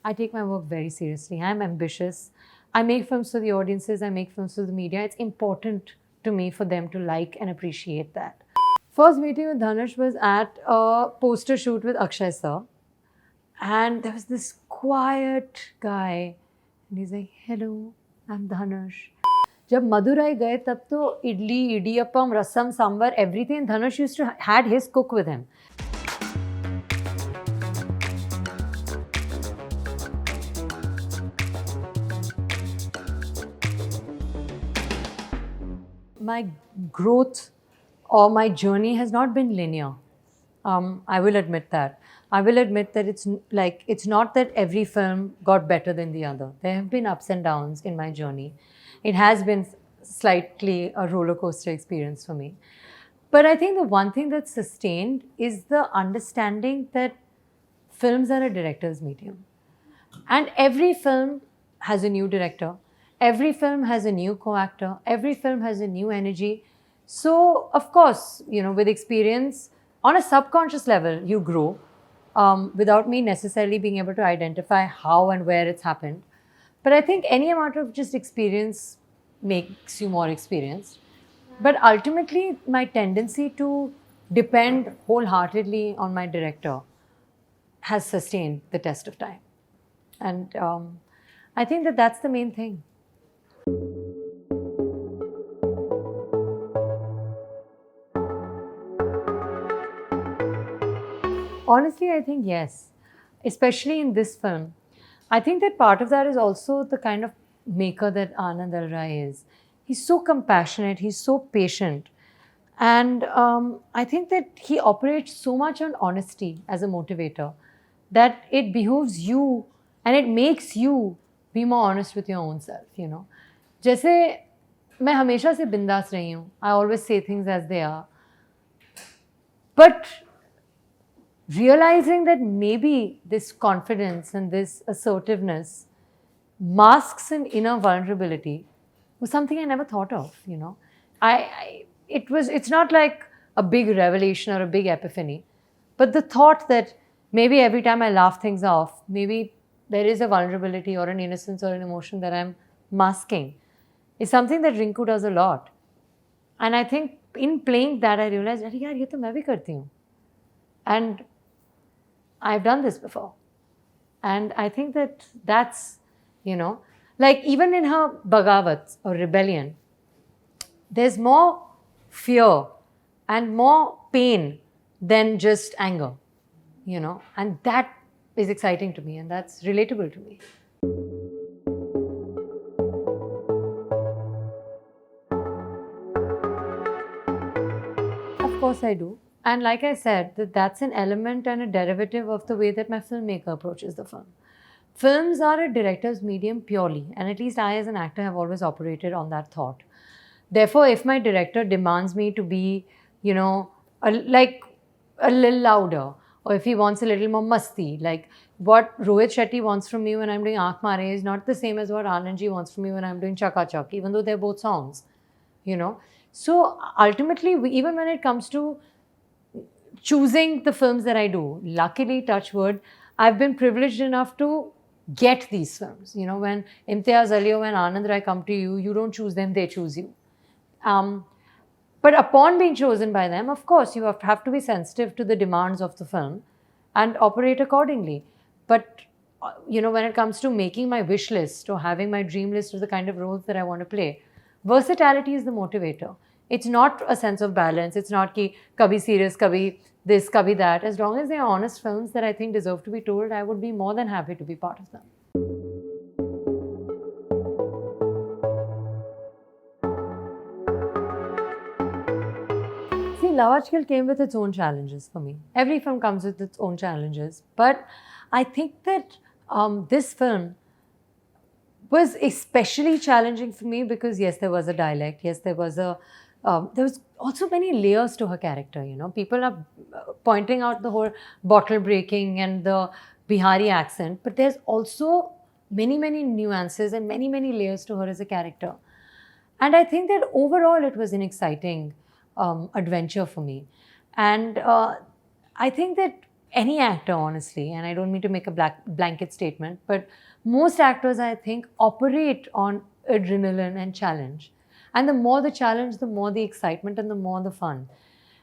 I take my work very seriously. I'm ambitious. I make films for the audiences, I make films for the media. It's important to me for them to like and appreciate that. First meeting with Dhanush was at a poster shoot with Akshay sir. And there was this quiet guy. And he's like, hello, I'm Dhanush. जब मदुराई गए तब तो इडली इडियप्पम रसम sambar everything Dhanush used to had his cook with him. My growth or my journey has not been linear. I will admit that. I will admit that it's not that every film got better than the other. There have been ups and downs in my journey. It has been slightly a roller coaster experience for me. But I think the one thing that's sustained is the understanding that films are a director's medium. And every film has a new director. Every film has a new co-actor. Every film has a new energy. So, of course, with experience, on a subconscious level, you grow without me necessarily being able to identify how and where it's happened. But I think any amount of just experience makes you more experienced. But ultimately, my tendency to depend wholeheartedly on my director has sustained the test of time. And I think that that's the main thing. Honestly, I think yes, especially in this film. I think that part of that is also the kind of maker that Ananda is. He's so compassionate, he's so patient. And I think that he operates so much on honesty as a motivator that it behooves you and it makes you be more honest with your own self. जैसे मैं हमेशा से बिंदास रही हूँ. I always say things as they are. But realizing that maybe this confidence and this assertiveness masks an inner vulnerability was something I never thought of. It's not like a big revelation or a big epiphany, but the thought that maybe every time I laugh things off, maybe there is a vulnerability or an innocence or an emotion that I'm masking is something that Rinku does a lot. And I think in playing that, I realized, yaar, ye to main bhi karti hu. And I've done this before. And I think that that's, like even in her Bagawat or rebellion, there's more fear and more pain than just anger, and that is exciting to me and that's relatable to me. Of course I do. And like I said, that's an element and a derivative of the way that my filmmaker approaches the film. Films are a director's medium purely, and at least I as an actor have always operated on that thought. Therefore, if my director demands me to be, like a little louder, or if he wants a little more masti, like what Rohit Shetty wants from me when I'm doing Aankh Mare is not the same as what Anandji wants from me when I'm doing Chaka Chak, even though they're both songs, So ultimately, even when it comes to choosing the films that I do, luckily, touch wood, I've been privileged enough to get these films. When Imtiaz Ali or when Anand Rai come to you, you don't choose them, they choose you. But upon being chosen by them, of course, you have to be sensitive to the demands of the film and operate accordingly. But, when it comes to making my wish list or having my dream list of the kind of roles that I want to play, versatility is the motivator. It's not a sense of balance. It's not ki kabhi serious, kabhi this, kabhi that. As long as they are honest films that I think deserve to be told, I would be more than happy to be part of them. See, Love Aaj Kal came with its own challenges for me. Every film comes with its own challenges. But I think that this film was especially challenging for me because, yes, there was a dialect. Yes, there was also many layers to her character, People are pointing out the whole bottle breaking and the Bihari accent, but there's also many, many nuances and many, many layers to her as a character. And I think that overall it was an exciting adventure for me. And I think that any actor, honestly, and I don't mean to make a blanket statement, but most actors, I think, operate on adrenaline and challenge. And the more the challenge, the more the excitement and the more the fun.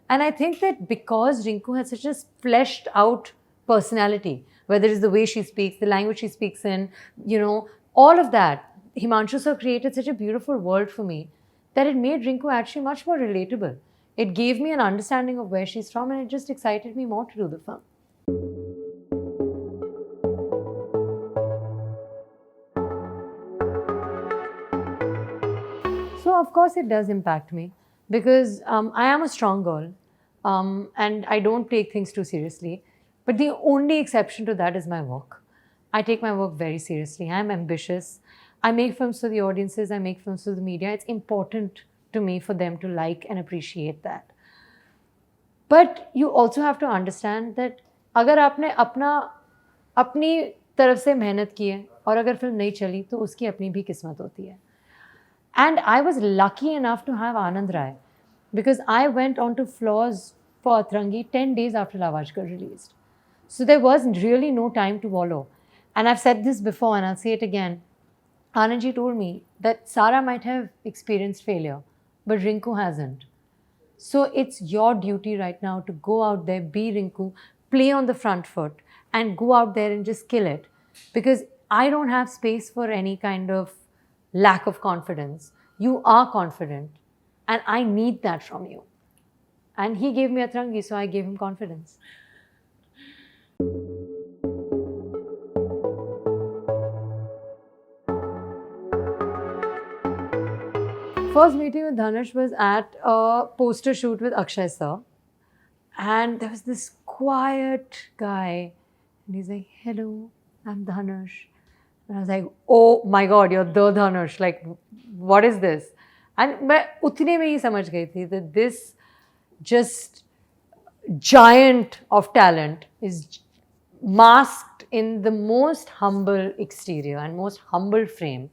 And I think that because Rinku has such a fleshed out personality, whether it's the way she speaks, the language she speaks in, all of that, Himanshu sir created such a beautiful world for me that it made Rinku actually much more relatable. It gave me an understanding of where she's from and it just excited me more to do the film. So, of course, it does impact me because I am a strong girl and I don't take things too seriously. But the only exception to that is my work. I take my work very seriously. I'm ambitious. I make films for the audiences, I make films for the media. It's important to me for them to like and appreciate that. But you also have to understand that अगर आपने अपनी तरफ से मेहनत की है और अगर फिल्म नहीं चली तो उसकी अपनी भी किस्मत होती है. And I was lucky enough to have Anand Rai because I went on to floors for Atrangi 10 days after Love Aaj Kal released. So there was really no time to wallow. And I've said this before and I'll say it again. Anandji told me that Sara might have experienced failure, but Rinku hasn't. So it's your duty right now to go out there, be Rinku, play on the front foot, and go out there and just kill it. Because I don't have space for any kind of lack of confidence. You are confident, and I need that from you. And he gave me Atrangi, so I gave him confidence. First meeting with Dhanush was at a poster shoot with Akshay sir. And there was this quiet guy. And he's like, hello, I'm Dhanush. And I was like, oh my God, you're the Dhanush. Like, what is this? And मैं उतने में ही समझ गई थी that this just giant of talent is masked in the most humble exterior and most humble frame.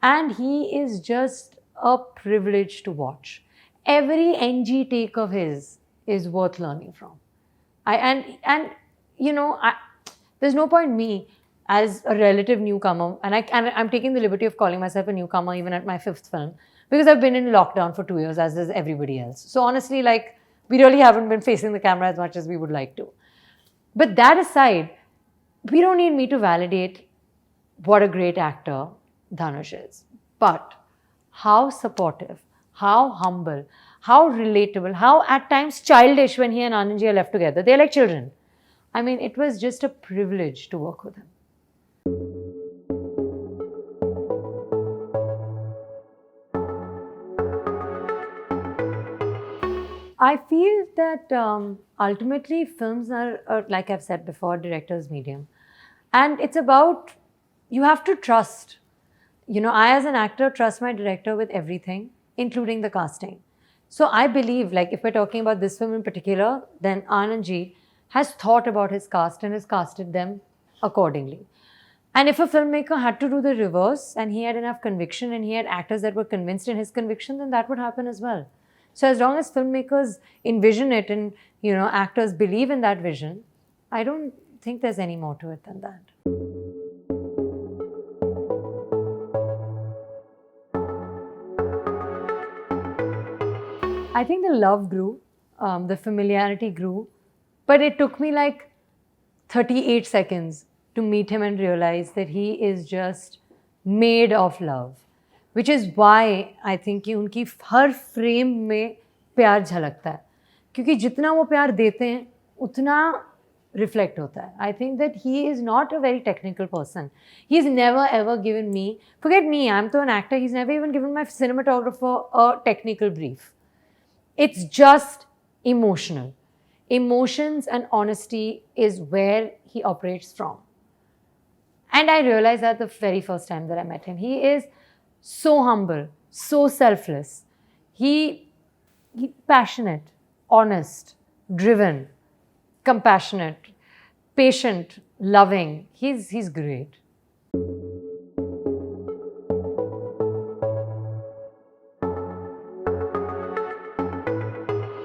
And he is just a privilege to watch. Every NG take of his is worth learning from. There's no point me as a relative newcomer, and I'm taking the liberty of calling myself a newcomer even at my 5th film because I've been in lockdown for 2 years, as does everybody else. So honestly, like, we really haven't been facing the camera as much as we would like to. But that aside, we don't need me to validate what a great actor Dhanush is. But how supportive, how humble, how relatable, how at times childish when he and Anandji are left together. They're like children. I mean, it was just a privilege to work with him. I feel that ultimately films are, like I've said before, director's medium. And it's about, you have to trust. I as an actor trust my director with everything, including the casting. So I believe, like, if we're talking about this film in particular, then Anandji has thought about his cast and has casted them accordingly. And if a filmmaker had to do the reverse and he had enough conviction and he had actors that were convinced in his conviction, then that would happen as well. So as long as filmmakers envision it and, actors believe in that vision, I don't think there's any more to it than that. I think the love grew, the familiarity grew, but it took me like 38 seconds to meet him and realize that he is just made of love. Which is why I think कि उनकी हर frame में प्यार झलकता है. क्योंकि जितना वो प्यार देते हैं, उतना reflect होता है. I think that he is not a very technical person. He's never ever given me, forget me, I'm to an actor, he's never even given my cinematographer a technical brief. It's just emotional. Emotions and honesty is where he operates from. And I realized that the very first time that I met him. He is so humble, so selfless. He passionate, honest, driven, compassionate, patient, loving. He's great.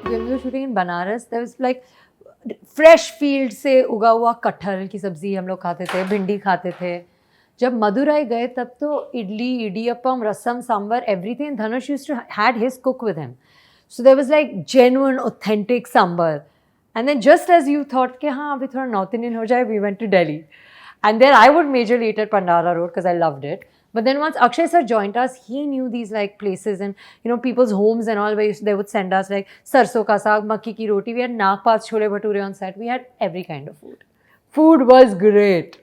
When we were shooting in Banaras, there was like fresh field से उगा हुआ कटहल की सब्जी हम लोग खाते थे, भिंडी खाते थे. जब मदुराई गए तब तो idli, idiyappam, rasam, sambar, everything. Dhanush used to had his cook with him. So there was like genuine, authentic sambar. And then just as you thought कि हाँ अभी थोड़ा North Indian हो जाए, we went to Delhi. And there I would majorly eat at Pandara Road because I loved it. But then once Akshay sir joined us, he knew these like places and people's homes and all where they would send us like sarson ka saag, makki ki roti. We had nagpaat chole bhature on set. We had every kind of food. Food was great.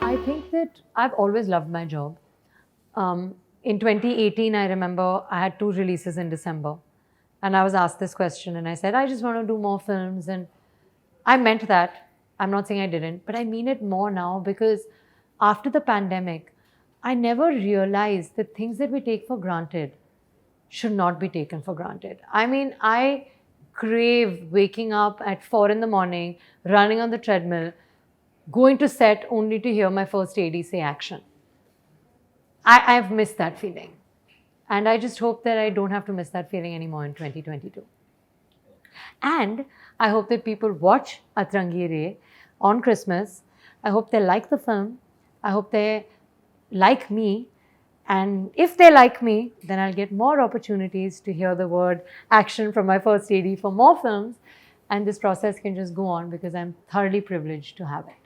I think that I've always loved my job. In 2018, I remember I had 2 releases in December. And I was asked this question, and I said, I just want to do more films. And I meant that. I'm not saying I didn't, but I mean it more now because after the pandemic, I never realized that things that we take for granted should not be taken for granted. I mean, I crave waking up at 4 in the morning, running on the treadmill, going to set only to hear my first AD say action. I've missed that feeling. And I just hope that I don't have to miss that feeling anymore in 2022. And I hope that people watch Atrangi Re on Christmas. I hope they like the film. I hope they like me. And if they like me, then I'll get more opportunities to hear the word action from my first AD for more films. And this process can just go on because I'm thoroughly privileged to have it.